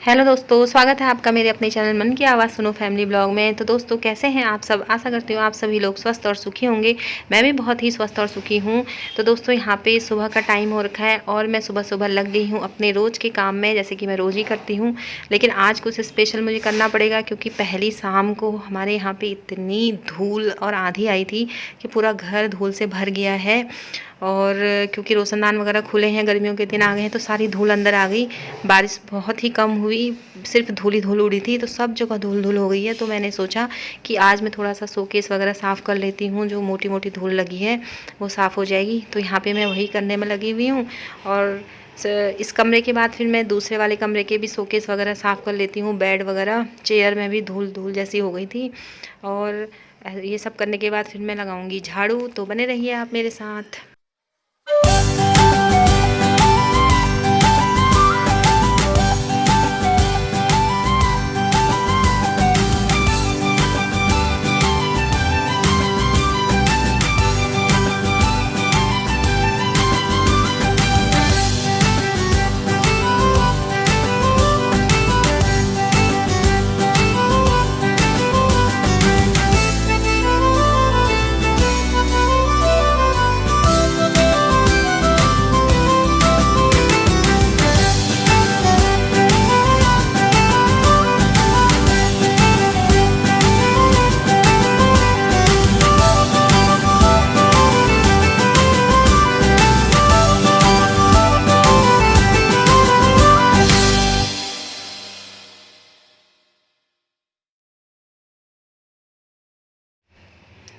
Hello दोस्तों, स्वागत है आपका मेरे अपने चैनल मन की आवाज़ सुनो फैमिली ब्लॉग में। तो दोस्तों कैसे हैं आप सब। आशा करती हूँ आप सभी लोग स्वस्थ और सुखी होंगे। मैं भी बहुत ही स्वस्थ और सुखी हूँ। तो दोस्तों यहाँ पे सुबह का टाइम हो रखा है और मैं सुबह सुबह लग गई हूँ अपने रोज़ के काम में, जैसे कि मैं रोज़ ही करती हूँ। लेकिन आज कुछ स्पेशल मुझे करना पड़ेगा क्योंकि पहली शाम को हमारे यहाँ पर इतनी धूल और आंधी आई थी कि पूरा घर धूल से भर गया है। और क्योंकि रोशनदान वगैरह खुले हैं, गर्मियों के दिन आ गए हैं, तो सारी धूल अंदर आ गई। बारिश बहुत ही कम हुई, सिर्फ धूल ही धूल उड़ी थी, तो सब जगह धूल धूल हो गई है। तो मैंने सोचा कि आज मैं थोड़ा सा शोकेस वगैरह साफ़ कर लेती हूँ, जो मोटी मोटी धूल लगी है वो साफ़ हो जाएगी। तो यहाँ पे मैं वही करने में लगी हुई हूँ। और इस कमरे के बाद फिर मैं दूसरे वाले कमरे के भी शोकेस वगैरह साफ़ कर लेती हूँ। बेड वगैरह, चेयर में भी धूल धूल जैसी हो गई थी। और ये सब करने के बाद फिर मैं लगाऊंगी झाड़ू। तो बने रहिए आप मेरे साथ।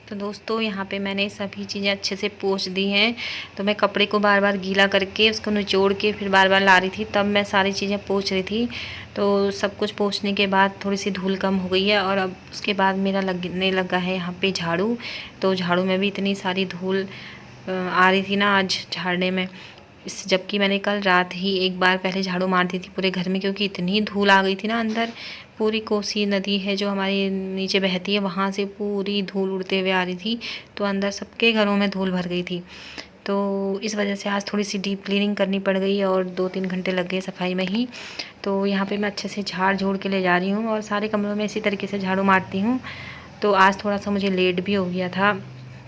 तो दोस्तों यहाँ पे मैंने सभी चीज़ें अच्छे से पोंछ दी हैं। तो मैं कपड़े को बार बार गीला करके उसको निचोड़ के फिर बार बार ला रही थी, तब मैं सारी चीज़ें पोंछ रही थी। तो सब कुछ पोंछने के बाद थोड़ी सी धूल कम हो गई है और अब उसके बाद मेरा लगने लगा है यहाँ पे झाड़ू। तो झाड़ू में भी इतनी सारी धूल आ रही थी ना आज झाड़ने में, जबकि मैंने कल रात ही एक बार पहले झाड़ू मार दी थी पूरे घर में, क्योंकि इतनी धूल आ गई थी ना अंदर। पूरी कोसी नदी है जो हमारे नीचे बहती है, वहाँ से पूरी धूल उड़ते हुए आ रही थी। तो अंदर सबके घरों में धूल भर गई थी। तो इस वजह से आज थोड़ी सी डीप क्लीनिंग करनी पड़ गई और 2-3 घंटे लग गए सफाई में ही। तो यहाँ पे मैं अच्छे से झाड़ झूड़ के ले जा रही हूँ और सारे कमरों में इसी तरीके से झाड़ू मारती हूँ। तो आज थोड़ा सा मुझे लेट भी हो गया था,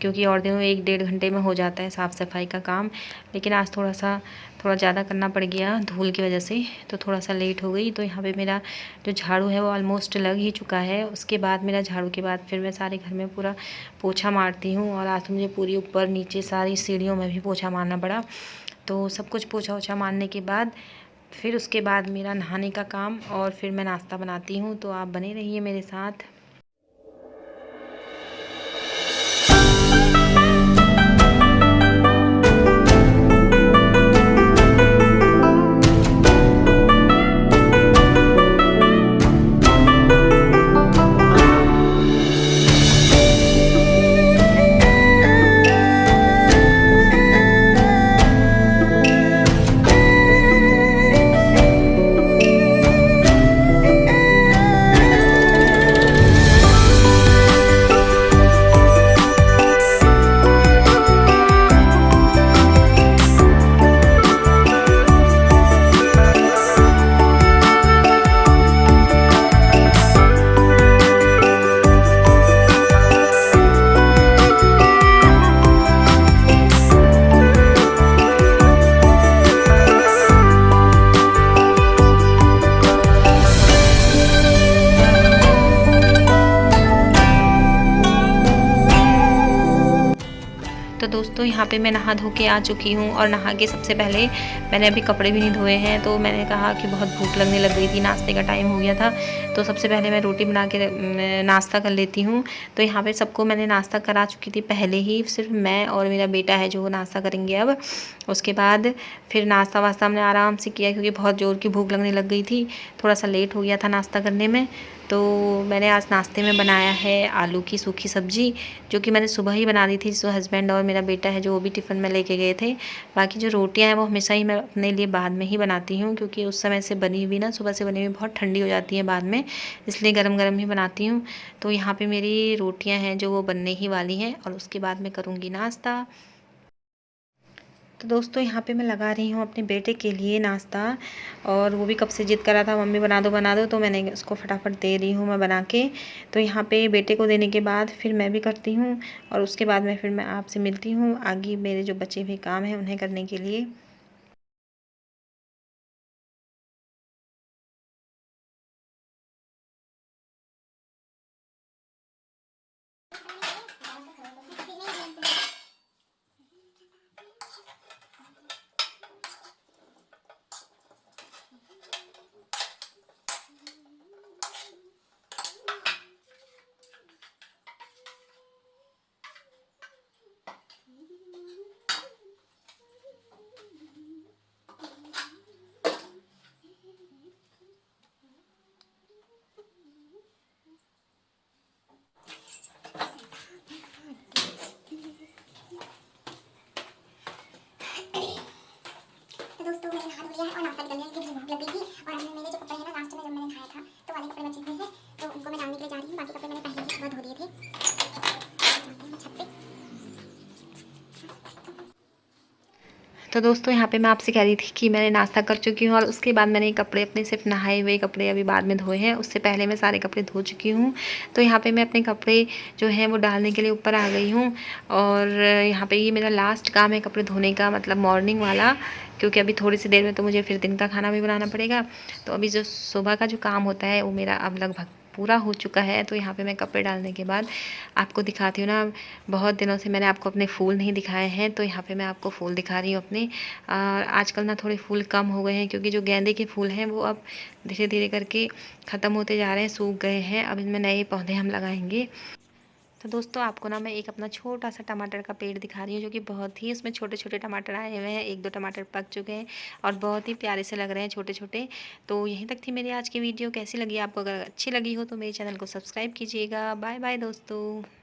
क्योंकि और दिनों 1-1.5 घंटे में हो जाता है साफ़ सफाई का काम। लेकिन आज थोड़ा ज़्यादा करना पड़ गया धूल की वजह से, तो थोड़ा सा लेट हो गई। तो यहाँ पे मेरा जो झाड़ू है वो ऑलमोस्ट लग ही चुका है। उसके बाद मेरा झाड़ू के बाद फिर मैं सारे घर में पूरा पोछा मारती हूँ। और आज मुझे पूरी ऊपर नीचे सारी सीढ़ियों में भी पोछा मारना पड़ा। तो सब कुछ पोछा ओछा मारने के बाद फिर उसके बाद मेरा नहाने का काम और फिर मैं नाश्ता बनाती हूँ। तो आप बने रहिए मेरे साथ। तो दोस्तों यहाँ पे मैं नहा धो के आ चुकी हूँ और नहा के सबसे पहले मैंने अभी कपड़े भी नहीं धोए हैं। तो मैंने कहा कि बहुत भूख लगने लग गई थी, नाश्ते का टाइम हो गया था। तो सबसे पहले मैं रोटी बना के नाश्ता कर लेती हूँ। तो यहाँ पे सबको मैंने नाश्ता करा चुकी थी पहले ही, सिर्फ मैं और मेरा बेटा है जो नाश्ता करेंगे अब। उसके बाद फिर नाश्ता वास्ता हमने आराम से किया, क्योंकि बहुत ज़ोर की भूख लगने लग गई थी। थोड़ा सा लेट हो गया था नाश्ता करने में। तो मैंने आज नाश्ते में बनाया है आलू की सूखी सब्ज़ी, जो कि मैंने सुबह ही बना दी थी। जो हस्बैंड और मेरा बेटा है जो वो भी टिफ़िन में लेके गए थे। बाकी जो रोटियां हैं वो हमेशा ही मैं अपने लिए बाद में ही बनाती हूँ, क्योंकि उस समय से बनी हुई ना, सुबह से बनी हुई बहुत ठंडी हो जाती है बाद में, इसलिए गरम गरम ही बनाती हूँ। तो यहाँ पे मेरी रोटियाँ हैं जो वो बनने ही वाली हैं और उसके बाद मैं करूँगी नाश्ता। तो दोस्तों यहाँ पे मैं लगा रही हूँ अपने बेटे के लिए नाश्ता, और वो भी कब से ज़िद कर रहा था मम्मी बना दो, तो मैंने उसको फटाफट दे रही हूँ मैं बना के। तो यहाँ पे बेटे को देने के बाद फिर मैं भी करती हूँ, और उसके बाद मैं आपसे मिलती हूँ आगे मेरे जो बचे हुए काम हैं उन्हें करने के लिए। तो दोस्तों मैंने नहा धो लिया है और नाश्ता भी कर लिया क्योंकि भूख लग गई थी। और हमने मेरे जो कपड़े हैं ना, लास्ट में जब मैंने नहाया था तो वाले कपड़े बचे हुए हैं, तो उनको मैं डालने के लिए जा रही हूँ। बाकी कपड़े मैंने पहले ही सुबह धो दिए थे। जाते हैं छत पे। तो दोस्तों यहाँ पे मैं आपसे कह रही थी कि मैंने नाश्ता कर चुकी हूँ, और उसके बाद मैंने कपड़े अपने सिर्फ नहाए हुए कपड़े अभी बाद में धोए हैं, उससे पहले मैं सारे कपड़े धो चुकी हूँ। तो यहाँ पे मैं अपने कपड़े जो हैं वो डालने के लिए ऊपर आ गई हूँ, और यहाँ पे ये मेरा लास्ट काम है कपड़े धोने का, मतलब मॉर्निंग वाला, क्योंकि अभी थोड़ी सी देर में तो मुझे फिर दिन का खाना भी बनाना पड़ेगा। तो अभी जो सुबह का जो काम होता है वो मेरा अब लगभग पूरा हो चुका है। तो यहाँ पे मैं कपड़े डालने के बाद आपको दिखाती हूँ ना, बहुत दिनों से मैंने आपको अपने फूल नहीं दिखाए हैं, तो यहाँ पे मैं आपको फूल दिखा रही हूँ अपने। आजकल ना थोड़े फूल कम हो गए हैं, क्योंकि जो गेंदे के फूल हैं वो अब धीरे धीरे करके ख़त्म होते जा रहे हैं, सूख गए हैं। अब इनमें नए पौधे हम लगाएंगे। तो दोस्तों आपको ना मैं एक अपना छोटा सा टमाटर का पेड़ दिखा रही हूँ, जो कि बहुत ही उसमें छोटे छोटे टमाटर आए हुए हैं। 1-2 टमाटर पक चुके हैं और बहुत ही प्यारे से लग रहे हैं, छोटे छोटे। तो यहीं तक थी मेरी आज की वीडियो। कैसी लगी आपको? अगर अच्छी लगी हो तो मेरे चैनल को सब्सक्राइब कीजिएगा। बाय बाय दोस्तों।